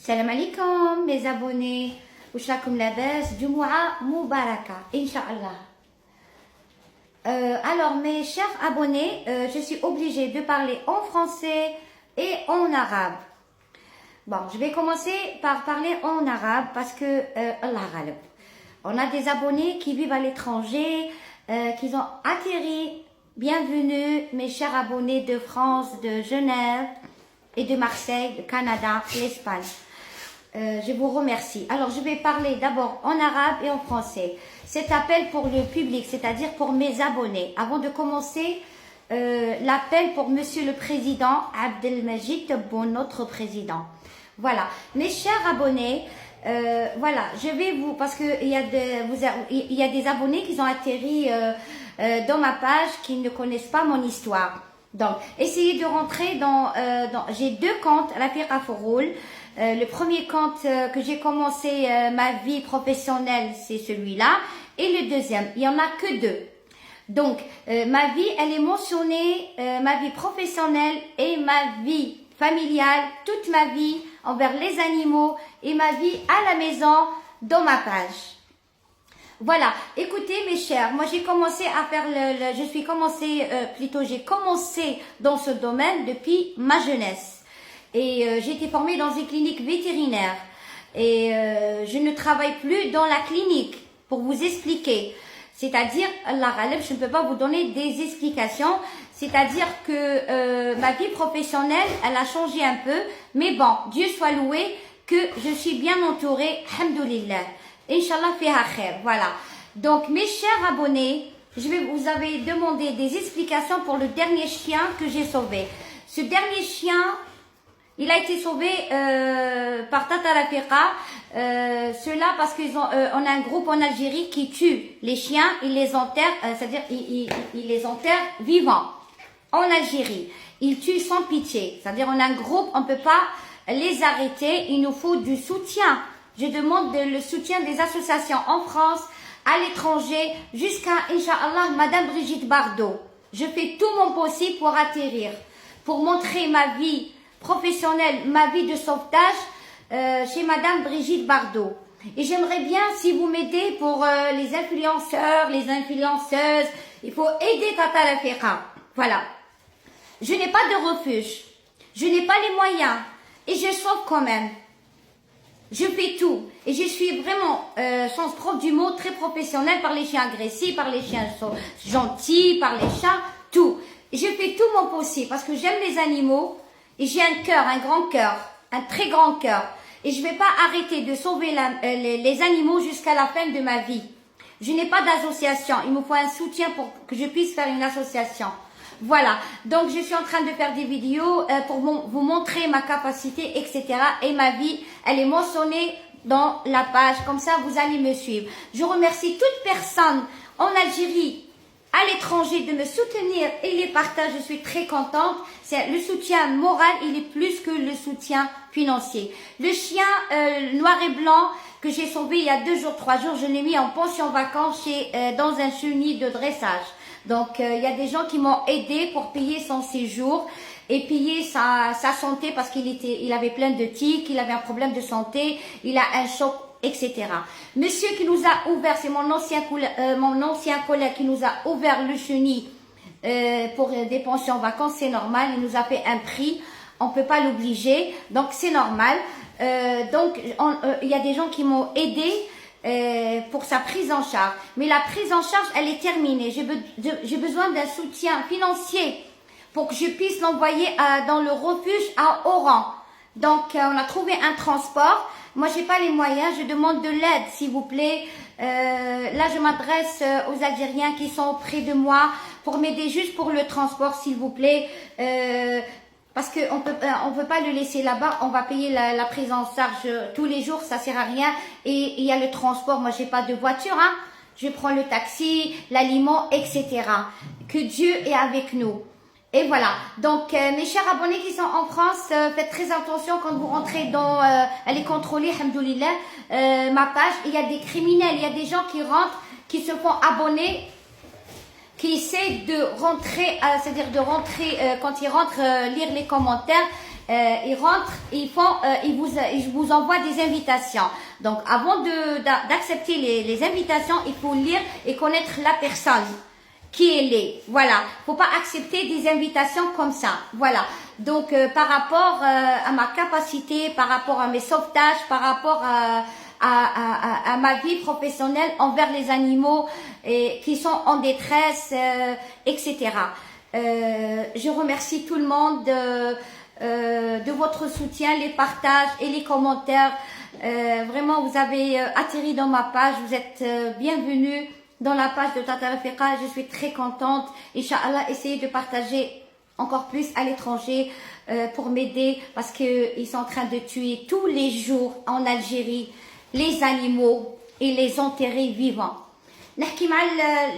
Salam alaikum mes abonnés, Ushakum labas, Jumu'ah Mubaraka, Inch'Allah. Alors mes chers abonnés, je suis obligée de parler en français et en arabe. Bon, je vais commencer par parler en arabe parce que Allah ghalib. On a des abonnés qui vivent à l'étranger, qui ont atterri. Bienvenue mes chers abonnés de France, de Genève et de Marseille, de Canada, l'Espagne. Je vous remercie. Alors, je vais parler d'abord en arabe et en français. Cet appel pour le public, c'est-à-dire pour mes abonnés. Avant de commencer, l'appel pour Monsieur le Président Abdelmajid Tebboune, notre président. Voilà. Mes chers abonnés, voilà, je vais vous... Parce qu'il y a des abonnés qui ont atterri dans ma page qui ne connaissent pas mon histoire. Donc, essayez de rentrer dans... j'ai deux comptes, Rafiq Foroul. Le premier compte que j'ai commencé ma vie professionnelle, c'est celui-là. Et le deuxième, il n'y en a que deux. Donc, ma vie, elle est mentionnée, ma vie professionnelle et ma vie familiale, toute ma vie envers les animaux et ma vie à la maison dans ma page. Voilà, écoutez mes chers, moi j'ai commencé à faire j'ai commencé dans ce domaine depuis ma jeunesse. Et j'ai été formée dans une clinique vétérinaire. Et je ne travaille plus dans la clinique pour vous expliquer. C'est-à-dire, Allah ghalib, je ne peux pas vous donner des explications. C'est-à-dire que ma vie professionnelle, elle a changé un peu. Mais bon, Dieu soit loué que je suis bien entourée. Alhamdoulilah. Inch'Allah fiha khair. Voilà. Donc, mes chers abonnés, vous avez demandé des explications pour le dernier chien que j'ai sauvé. Ce dernier chien... il a été sauvé par Tata Rafiqa, cela parce qu'on a un groupe en Algérie qui tue les chiens, il les enterre, c'est-à-dire il les enterre vivants en Algérie. Il tue sans pitié, c'est-à-dire on a un groupe, on ne peut pas les arrêter, il nous faut du soutien. Je demande le soutien des associations en France, à l'étranger, jusqu'à, Inch'Allah, Madame Brigitte Bardot. Je fais tout mon possible pour atterrir, pour montrer ma vie professionnelle, ma vie de sauvetage chez Madame Brigitte Bardot. Et j'aimerais bien, si vous m'aidez pour les influenceurs, les influenceuses, il faut aider Tata Rafiqa. Voilà. Je n'ai pas de refuge, je n'ai pas les moyens et je sauve quand même. Je fais tout et je suis vraiment, sans propre du mot, très professionnelle par les chiens agressifs, par les chiens gentils, par les chats, tout. Et je fais tout mon possible parce que j'aime les animaux. Et j'ai un cœur, un grand cœur, un très grand cœur. Et je ne vais pas arrêter de sauver les animaux jusqu'à la fin de ma vie. Je n'ai pas d'association. Il me faut un soutien pour que je puisse faire une association. Voilà. Donc, je suis en train de faire des vidéos pour vous montrer ma capacité, etc. Et ma vie, elle est mentionnée dans la page. Comme ça, vous allez me suivre. Je remercie toute personne en Algérie, à l'étranger, de me soutenir et les partages, je suis très contente. C'est le soutien moral, il est plus que le soutien financier. Le chien noir et blanc que j'ai sauvé il y a 2 jours, 3 jours, je l'ai mis en pension vacances dans un chenil de dressage. Donc il y a des gens qui m'ont aidé pour payer son séjour et payer sa santé parce qu'il avait plein de tics, il avait un problème de santé, il a un choc, etc. Monsieur qui nous a ouvert, c'est mon ancien collègue qui nous a ouvert le chenil pour des pensions vacances, c'est normal, il nous a fait un prix, on ne peut pas l'obliger, donc c'est normal. Donc il y a des gens qui m'ont aidé pour sa prise en charge, mais la prise en charge, elle est terminée. J'ai besoin d'un soutien financier pour que je puisse l'envoyer dans le refuge à Oran. Donc on a trouvé un transport. Moi, j'ai pas les moyens, je demande de l'aide, s'il vous plaît. Là, je m'adresse aux Algériens qui sont près de moi pour m'aider juste pour le transport, s'il vous plaît. Parce qu'on peut pas le laisser là-bas, on va payer la prise en charge tous les jours, ça sert à rien. Et il y a le transport, moi, j'ai pas de voiture, hein. Je prends le taxi, l'aliment, etc. Que Dieu est avec nous. Et voilà, donc mes chers abonnés qui sont en France, faites très attention quand vous rentrez dans, elle est contrôlée, alhamdoulilah, ma page, il y a des criminels, il y a des gens qui rentrent, qui se font abonner, qui essaient de rentrer, c'est-à-dire de rentrer, quand ils rentrent, lire les commentaires, ils rentrent, ils vous envoient des invitations. Donc, avant d'accepter les invitations, il faut lire et connaître la personne qui elle est. Voilà, faut pas accepter des invitations comme ça. Voilà. Donc, par rapport à ma capacité, par rapport à mes sauvetages, par rapport à ma vie professionnelle envers les animaux qui sont en détresse, etc. Je remercie tout le monde de votre soutien, les partages et les commentaires. Vraiment, vous avez atterri dans ma page. Vous êtes bienvenus dans la page de Tata Rafiqa. Je suis très contente. Inch'Allah, essayez de partager encore plus à l'étranger pour m'aider parce qu'ils sont en train de tuer tous les jours en Algérie les animaux et les enterrer vivants. نحكي مع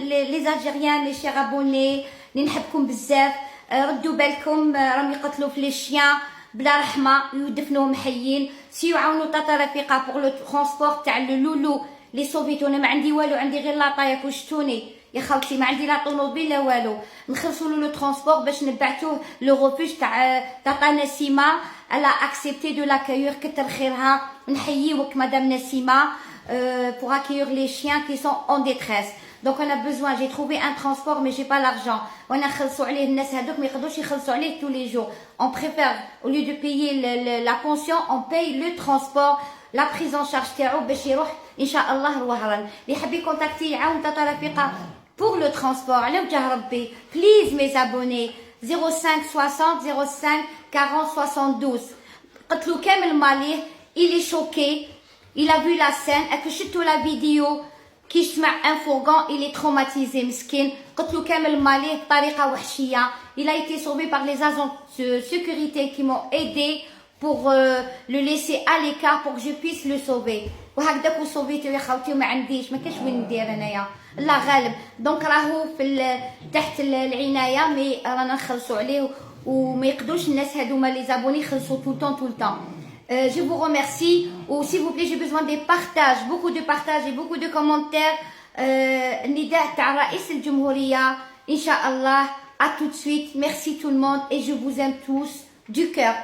les Algériens, les chers abonnés, اللي نحبكم بزاف. ردوا بالكم راهم يقتلوا في لي شيان بلا رحمه ويدفنوهم حيين. سيو عاونوا تاتا رفيقه بوغ لو ترونسبور تاع اللولو لي صوفيتو. انا ما عندي والو، عندي غير لاطايا وشتوني يا خالتي، ما عندي لا طوموبيل لا والو. نخلصوا له لو ترونسبور باش نبعثوه لو ريفوج تاع تاتا نسيمه. الا اكسبتي دو لاكايور، كتر خيرها. نحييوك مدام نسيمه pour accueillir les chiens qui sont en détresse. Donc on a besoin, j'ai trouvé un transport mais j'ai pas l'argent. On a خلصوا عليه الناس هذوك ما يقدروش يخلصوا عليه tous les jours. On préfère au lieu de payer la pension, on paye le transport, la prise en charge تاعو باش يروح ان شاء الله وهران. اللي حاب يكونتاكتي يعاون تاتا رفيقه pour le transport على وجه ربي. Please mes abonnés 05 60 05 40 72. قتلوا كامل ماليه. Il est choqué. Il a vu la scène, أكشتو la vidéo كي سمع un fourgon, il est traumatisé مسكين. قتلوا كامل ماليه بطريقة وحشية. Il a été sauvé par les agents de sécurité qui m'ont aidé pour le laisser à l'écart pour que je puisse le sauver. وهكذاك وصوفيتو يا خوتي وما عنديش، ما كاش وين ندير انايا، الله غالب. دونك راهو في تحت العناية، مي رانا نخلصوا عليه وما يقدروش الناس هذوما لي زابوني يخلصوا tout le temps. Je vous remercie. Ou s'il vous plaît, j'ai besoin des partages, beaucoup de partages et beaucoup de commentaires. Nida ta Raïs al-Jumhuriya. Inch'Allah. À tout de suite. Merci tout le monde et je vous aime tous du cœur.